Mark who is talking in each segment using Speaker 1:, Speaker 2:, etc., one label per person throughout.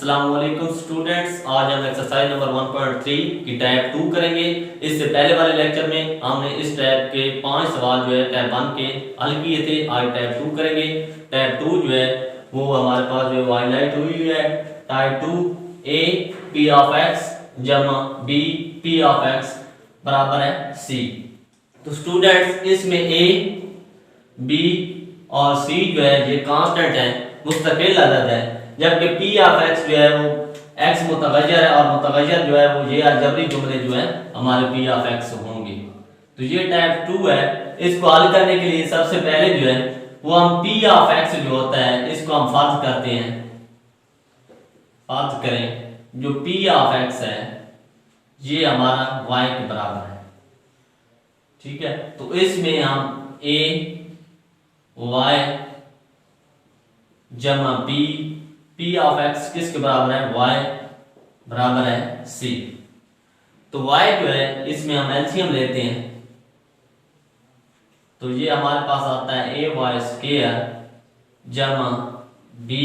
Speaker 1: अस्सलाम वालेकुम स्टूडेंट्स। आज हम एक्सरसाइज नंबर 1.3 की टाइप 2 करेंगे। इससे पहले वाले लेक्चर में हमने इस टाइप के 5 सवाल जो है टाइप 1 के हल किए थे। आज टाइप 2 करेंगे। टाइप 2 जो है वो हमारे पास जो हाईलाइट हुई है। Type 2 A P of x जमा बी पी ऑफ एक्स बराबर है सी। तो स्टूडेंट्स इसमें ए बी और सी जो है ये कांस्टेंट है, मुस्तकिल अदद है, जबकि पी ऑफ एक्स जो है वो एक्स मुतगय्यर है और मुतगय्यर जो है वो ये अलजबरी जुमले जो है हमारे पी ऑफ एक्स होंगे। तो ये टाइप 2 है। इसको हल करने के लिए सबसे पहले जो है वो हम पी ऑफ एक्स जो होता है इसको हम फर्ज करते हैं। फर्ज करें जो पी ऑफ एक्स है ये हमारा y के बराबर है, ठीक है। तो इसमें हम a y जमा b p ऑफ x किसके बराबर है, y बराबर है c। तो y जो है इसमें हम एलसीएम लेते हैं तो ये हमारे पास आता है a y स्क्वायर जमा b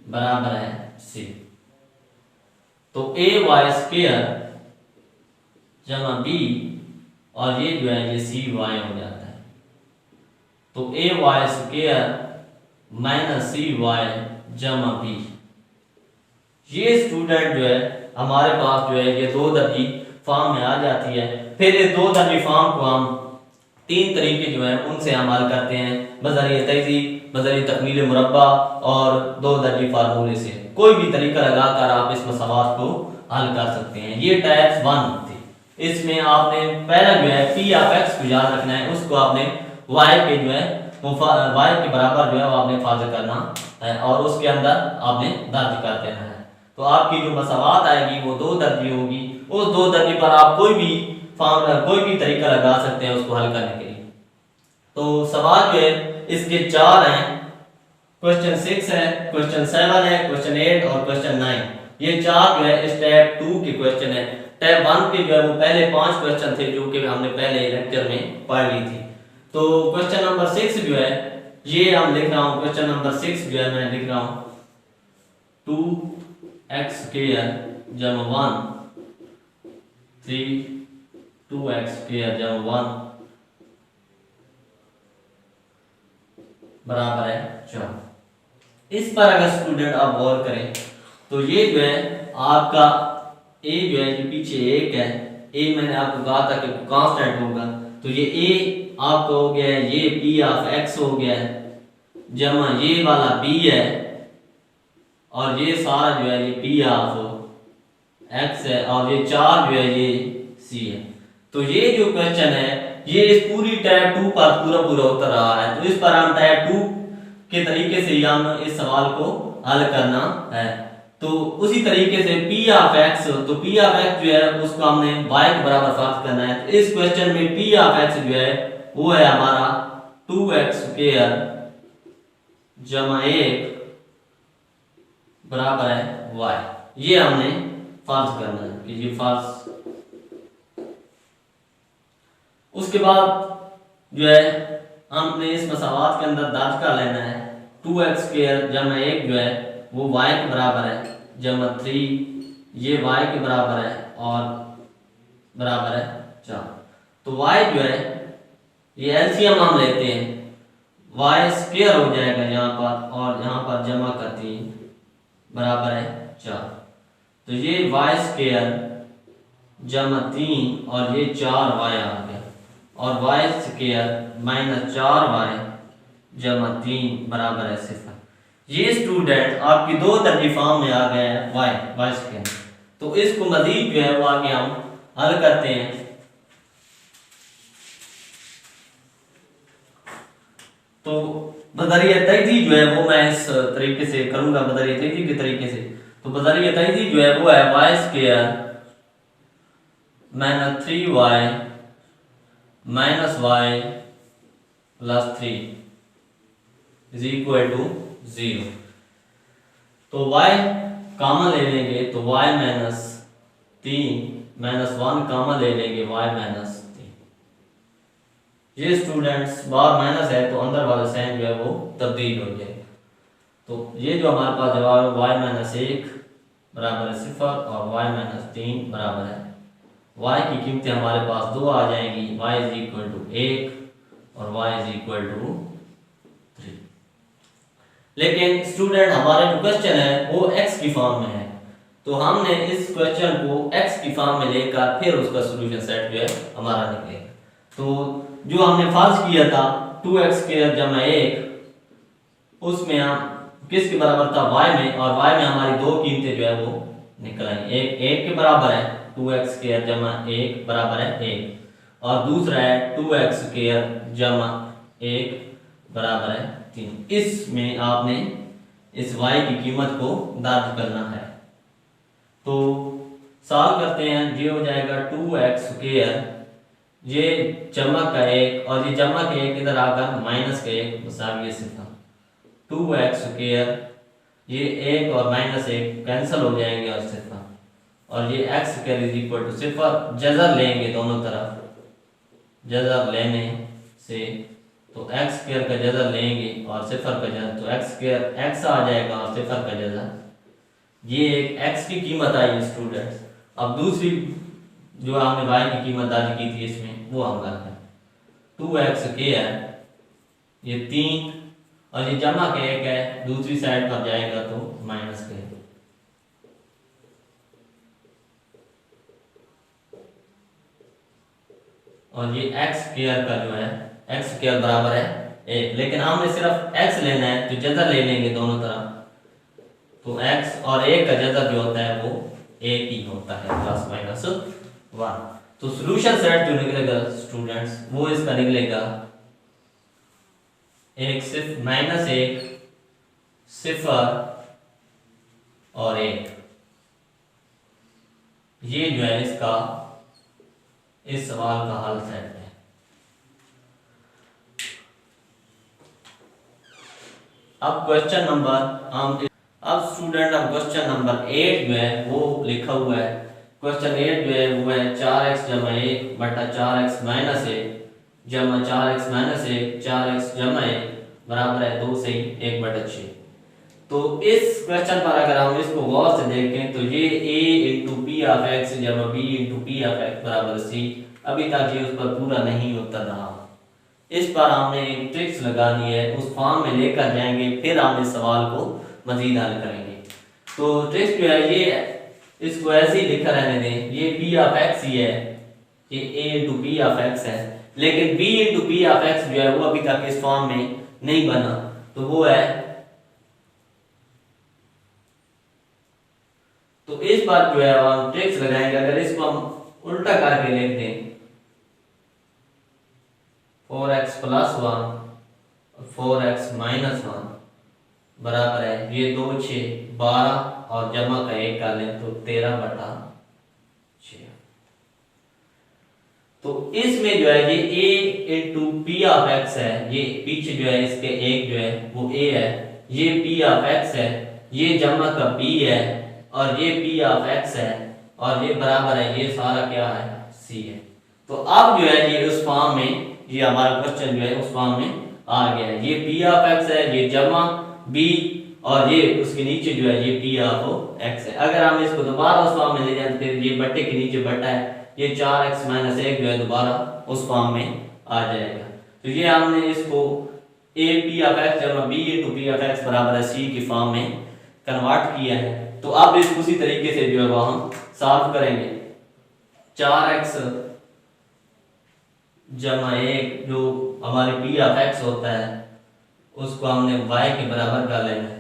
Speaker 1: बराबर है c। तो a y स्क्वायर जमा b और ये जो है ये cy हो जाता है। तो a y square minus cy जमा b। ये स्टूडेंट जो है हमारे पास जो है ये दो दर्जी फॉर्म में आ जाती है। फिर इस दो दर्जी फॉर्म को हम तीन तरीके जो है उनसे हम हल करते हैं, बज़रिए तहज़ीब, बज़रिए तकमील मुरब्बा और दो दर्जी फार्मूले से। कोई भी तरीका लगाकर आप इस मसवात को हल कर सकते हैं। ये टाइप 1 थी। इसमें आपने पहला जो है पी ऑफ एक्स को याद रखना है, उसको आपने वाई के जो है वो वाई के बराबर जो है वो आपने फर्ज करना है और उसके अंदर आपने दर्ज कर देना है। तो आपकी जो मसवात आएगी वो दो दर्जी होगी। उस दो दर्जी पर आप कोई भी फॉर्मूला कोई भी तरीका लगा सकते हैं उसको हल करने के लिए। तो सवाल जो है इसके 4 हैं। क्वेश्चन 6 है, क्वेश्चन 7 है, क्वेश्चन 8 और क्वेश्चन 9। ये 4 जो है इस टाइप 2 के क्वेश्चन है। टाइप 1 के जो है वो पहले 5 क्वेश्चन थे जो कि हमने पहले लेक्चर में पढ़ ली थी। तो क्वेश्चन नंबर 6 जो है ये हम लिख रहा हूँ। क्वेश्चन नंबर 6 जो है मैं लिख रहा हूँ 2x स्क्वायर जमा 1 3 2x स्क्वायर जमा 1 बराबर है 4। इस पर अगर स्टूडेंट आप गौर करें तो ये जो है आपका a जो है जो पीछे 1 है, a मैंने आपको कहा था कि कांस्टेंट होगा। तो ये a आपका हो गया है, ये p ऑफ x हो गया है जमा ये वाला b है और ये सारा जो है ये p ऑफ x है और ये 4 जो है ये c है। तो ये जो क्वेश्चन है ये इस पूरी टाइप 2 पर पूरा उतर रहा है। तो इस पर हम टाइप 2 के तरीके से हम इस सवाल को हल करना है। तो उसी तरीके से p ऑफ x, तो p ऑफ x जो है उसको हमने y के बराबर फर्ज करना है। तो इस क्वेश्चन में p ऑफ x जो है वो है हमारा 2x स्क्वायर जमा 1 बराबर है y। ये हमने फर्ज करना है कि ये फर्ज। उसके बाद जो है हमने इस मसावात के अंदर दर्ज कर लेना है 2x स्क्वायर जमा 1 जो है वो y के बराबर है जमा 3 ये y के बराबर है और बराबर है 4। तो y जो है ये एलसीएम हम लेते हैं, y स्क्वायर हो जाएगा यहाँ पर और यहाँ पर जमा का 3 बराबर है 4। तो ये y स्क्वायर जमा 3 और ये 4y आ गया और y स्क्वायर माइनस 4y जमा 3 बराबर है 0। ये स्टूडेंट आपकी दो दर्जी फॉर्म में आ गया है y स्क्वायर। तो इसको मजीद जो है वो आगे हम हल करते हैं। तो बज़रिए तहज़ीब जो है वो मैं इस तरीके से करूंगा, बज़रिए तहज़ीब के तरीके से। तो बज़रिए तहज़ीब जो है वो है y square minus 3y minus y plus 3 is equal to 0। तो y कॉमन ले लेंगे तो y माइनस 3 माइनस 1 कॉमन ले लेंगे y माइनस 3। ये स्टूडेंट्स बाहर माइनस है तो अंदर वाला साइन जो है वो तब्दील हो जाएगा। तो ये जो हमारे पास जवाब है y माइनस 1 बराबर है 0 और y माइनस 3 बराबर है, y की कीमतें हमारे पास दो आ जाएंगी, y इज इक्वल टू 1 और y इज इक्वल टू 3। लेकिन स्टूडेंट हमारा जो क्वेश्चन है वो x की फॉर्म में है, तो हमने इस क्वेश्चन को x की फॉर्म में लेकर फिर उसका सॉल्यूशन सेट जो है हमारा निकलेगा। तो जो हमने फर्ज किया था 2x² जमा 1, उसमें हम किसके बराबर था y में, और y में हमारी दो कीमतें जो है वो निकल आई, एक के बराबर है 2x² जमा 1 बराबर है 1, और दूसरा है 2x² जमा 1 बराबर है 3। इसमें आपने इस y की कीमत को दर्ज करना है। तो सॉल्व करते हैं, ये हो जाएगा 2x², ये जमा का 1 और ये जमा का 1 इधर आकर माइनस का 1 बसाविए 0। 2x², ये 1 और माइनस 1 कैंसिल हो जाएंगे और 0, और ये x² इज इक्वल टू 0। जज़र लेंगे दोनों तरफ, जज़र लेने से तो x² का जज़र लेंगे और 0 का जज़र, तो x² x आ जाएगा और 0 का जज़र, ये एक x की कीमत आई स्टूडेंट्स। अब दूसरी जो हमने y की कीमत दर्ज की थी इसमें वो हम करते हैं, 2x² ये 3 और ये जमा का 1 है, दूसरी साइड पर जाएगा तो माइनस का 1, और ये x² का जो है x² बराबर है 1, लेकिन हमने सिर्फ x लेना है तो जज़र ले लेंगे दोनों तरफ, तो x और 1 का जज़र जो होता है वो 1 ही होता है, प्लस माइनस 1। तो सॉल्यूशन सेट जो निकलेगा स्टूडेंट्स वो इसका निकलेगा -1 0 और 1। ये जो है इसका इस सवाल का हल सेट है। अब क्वेश्चन नंबर अब स्टूडेंट अब क्वेश्चन नंबर 8 जो है वो लिखा हुआ है। क्वेश्चन 8 जो है वो है 4x जमा 1 बटा 4x माइनस 1 जमा 4x माइनस 1 4x जमा 1 बराबर है 2 से 1 बटा 6। तो इस क्वेश्चन पर अगर हम इसको गौर से देखें तो ये a into P of x जमा b into P of x बराबर c, अभी तक ये उस पर पूरा नहीं उतर रहा। इस पर हमने एक ट्रिक्स लगानी है, उस फॉर्म में लेकर जाएंगे, फिर हम इस सवाल को मजीद हल करेंगे। तो ट्रिक्स जो है ये इसको ऐसे ही लिखा रहने दें, ये पी ऑफ एक्स ही है, ये a into P of x है, लेकिन b into P of x जो है वो अभी तक इस फॉर्म में नहीं बना, तो वो है, तो इस बार जो है हम ट्रिक्स लगाएंगे। अगर इसको हम उल्टा करके लिख दें 4x प्लस 1 4x माइनस 1 बराबर है, ये 2 6 12 और जमा का 1 कर लें तो 13 बटा 6। तो इसमें जो है ये a into P of x है, ये पीछे जो है इसके एक जो है वो a है, ये p ऑफ x है, ये जमा का p है और ये p ऑफ x है, और ये बराबर है, ये सारा क्या है c है। तो अब जो है ये उस फॉर्म में, ये हमारा क्वेश्चन जो है उस फॉर्म में आ गया है, ये p ऑफ x है, ये जमा b और ये उसके नीचे जो है ये p ऑफ x है। अगर हम इसको दोबारा उस फॉर्म में ले जाए तो फिर ये बट्टे के नीचे बट्टा है, ये 4x माइनस 1 जो है दोबारा उस फॉर्म में आ जाएगा। तो ये हमने इसको a p ऑफ x जमा b into p of x बराबर है c की फॉर्म में कन्वर्ट किया है। तो अब इसको उसी तरीके से जो है वो हम सॉल्व करेंगे। 4x जमा 1 जो हमारी p ऑफ x होता है उसको हमने y के बराबर कर लेना है,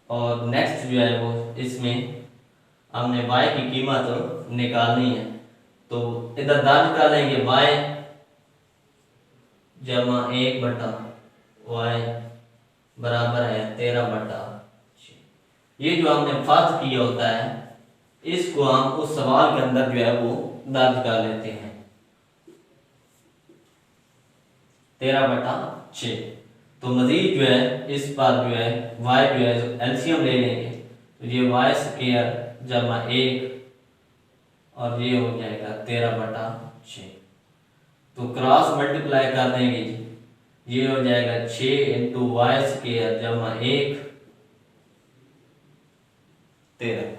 Speaker 1: और नेक्स्ट जो है वो इसमें हमने y की कीमत निकालनी है। तो इधर दर्ज कर लेंगे y जमा 1 बटा y बराबर है 13 बटा 6। ये जो हमने फर्ज किया होता है इसको हम उस सवाल के अंदर जो है वो दर्ज कर लेते हैं 13 बटा 6। तो मजीद जो है इस पर जो है y जो है एलसीएम ले लेंगे, तो ये y स्क्वायर जमा 1 और ये हो जाएगा 13 बटा 6। तो क्रॉस मल्टीप्लाई कर देंगे जी, ये हो जाएगा 6 इंटू वाई स्क्वायर जमा 1 13।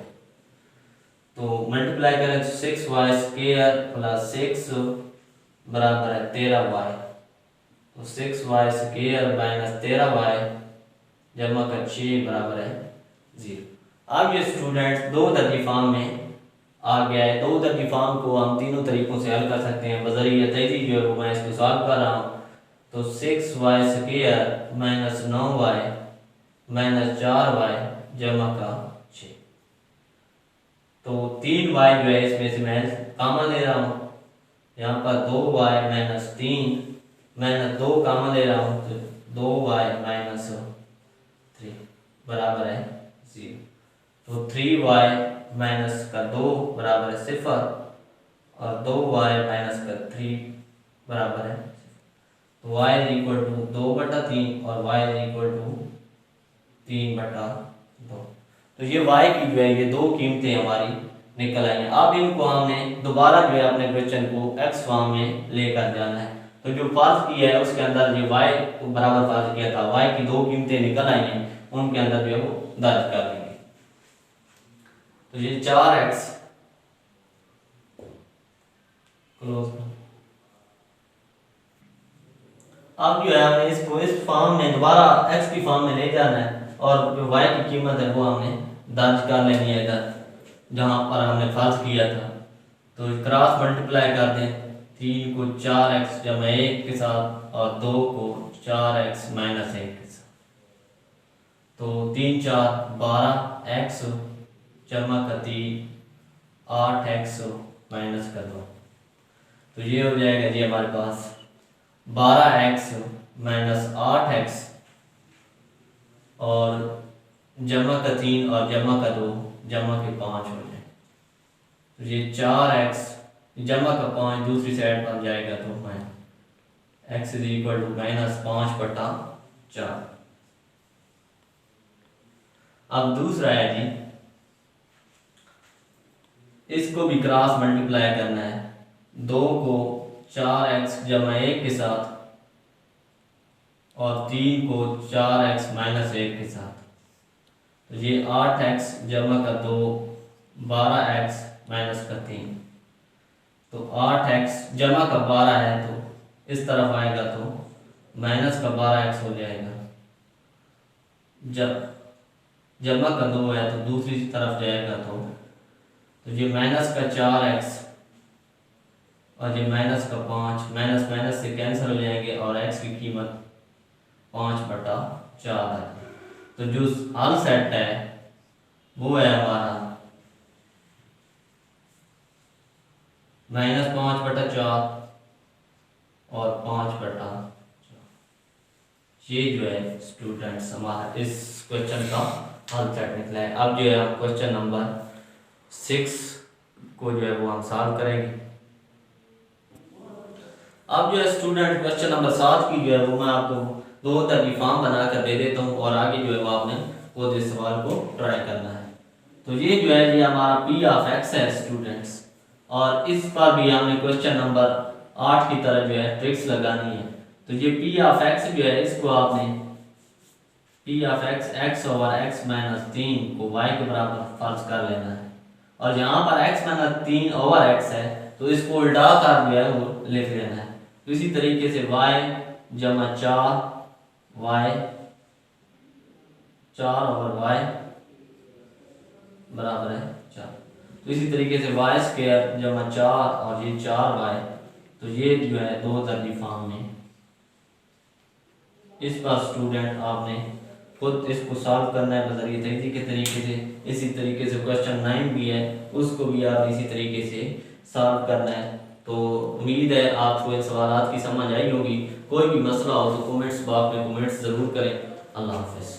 Speaker 1: तो मल्टीप्लाई करें तो 6y² प्लस 6 बराबर है 13y। तो 6y² माइनस 13y जमा कर 6 बराबर है 0। अब ये स्टूडेंट्स दो दर्जी फॉर्म में आ गया है। दो दर्जी फॉर्म को हम तीनों तरीकों से हल कर सकते हैं। बज़रिया तेजी जो है वो मैं इसको सॉल्व कर रहा हूँ। तो 6y² minus 9y minus 4y जमा का 6। तो 3y जो है इसमें से मैं कॉमन ले रहा हूँ। यहाँ पर 2y माइनस 3 माइनस 2 कॉमन ले रहा हूँ तो 2y माइनस 3 बराबर है 0। तो 3y माइनस का 2 बराबर है 0 और 2y माइनस का 3 बराबर है 0। तो y इज इक्वल टू 2/3 और y इज इक्वल टू 3/2। तो ये y की जो है ये दो कीमतें हमारी निकल आई हैं। अब इनको हमने दोबारा जो है अपने क्वेश्चन को x फॉर्म में लेकर जाना है। तो जो फर्ज किया है उसके अंदर ये y को बराबर फर्ज किया था, y की दो कीमतें निकल आई हैं, उनके अंदर जो है वो दर्ज कर देंगे। तो ये 4x क्लोज। अब जो है हमें इसको इस फॉर्म में दोबारा x की फॉर्म में ले जाना है और जो y की कीमत है वो हमने दर्ज कर लेनी है इधर जहाँ पर हमने फर्ज किया था। तो क्रॉस मल्टीप्लाई कर दें। 3 को 4x जमा 1 के साथ और 2 को 4x माइनस 1 के साथ। तो 3 4 12x जमा का 3 8x माइनस का 2। तो ये हो जाएगा जी हमारे पास 12x माइनस 8x और जमा का 3 और जमा का 2 जमा के 5 हो जाए। तो ये 4x जमा का 5 दूसरी साइड पर जाएगा तो x is equal to minus 5/4। अब दूसरा है जी, इसको भी क्रॉस मल्टीप्लाई करना है। 2 को 4x जमा 1 के साथ और 3 को 4x माइनस 1 के साथ। तो ये 8x जमा का 2 12x माइनस का 3। तो 8x जमा का 12 है तो इस तरफ आएगा तो माइनस का 12x हो जाएगा। जब जमा का 2 है तो दूसरी तरफ जाएगा तो ये माइनस का 4x और ये माइनस का 5, माइनस माइनस से कैंसिल हो जाएंगे और x की कीमत 5/4 है। तो जो हल सेट है वो है हमारा माइनस 5/4 और 5/4। ये जो है स्टूडेंट्स हमारा इस क्वेश्चन का हल सेट निकला है। अब जो है हम क्वेश्चन नंबर 6 को जो है वो हम सॉल्व करेंगे। अब जो है स्टूडेंट क्वेश्चन नंबर 7 की जो है वो मैं आपको दो तरह फॉर्म बना कर दे देता हूँ और आगे जो है वो आपने खुद इस सवाल को ट्राई करना है। तो ये जो है ये हमारा p ऑफ x है स्टूडेंट्स, और इस पर भी हमने क्वेश्चन नंबर 8 की तरह जो है ट्रिक्स लगानी है। तो ये p ऑफ x जो है इसको आपने p of x over x minus 3 को y के बराबर फर्ज कर लेना है, और यहाँ पर x माइनस 3 ओवर x है तो इसको उल्टा कर जो है वो लिख लेना है। तो इसी तरीके से y जमा 4 ओवर y बराबर है 4। तो इसी तरीके से y² जमा 4 और ये 4y, तो ये जो है दो तरह फॉर्म में। इस पर स्टूडेंट आपने खुद इसको सॉल्व करना है बज़रिए तेजी के तरीके से। इसी तरीके से क्वेश्चन 9 भी है उसको भी आप इसी तरीके से सॉल्व करना है। तो उम्मीद है आपको इन सवालात की समझ आई होगी। कोई भी मसला हो तो कमेंट्स बॉक्स में कमेंट्स ज़रूर करें। अल्लाह हाफ़िज़।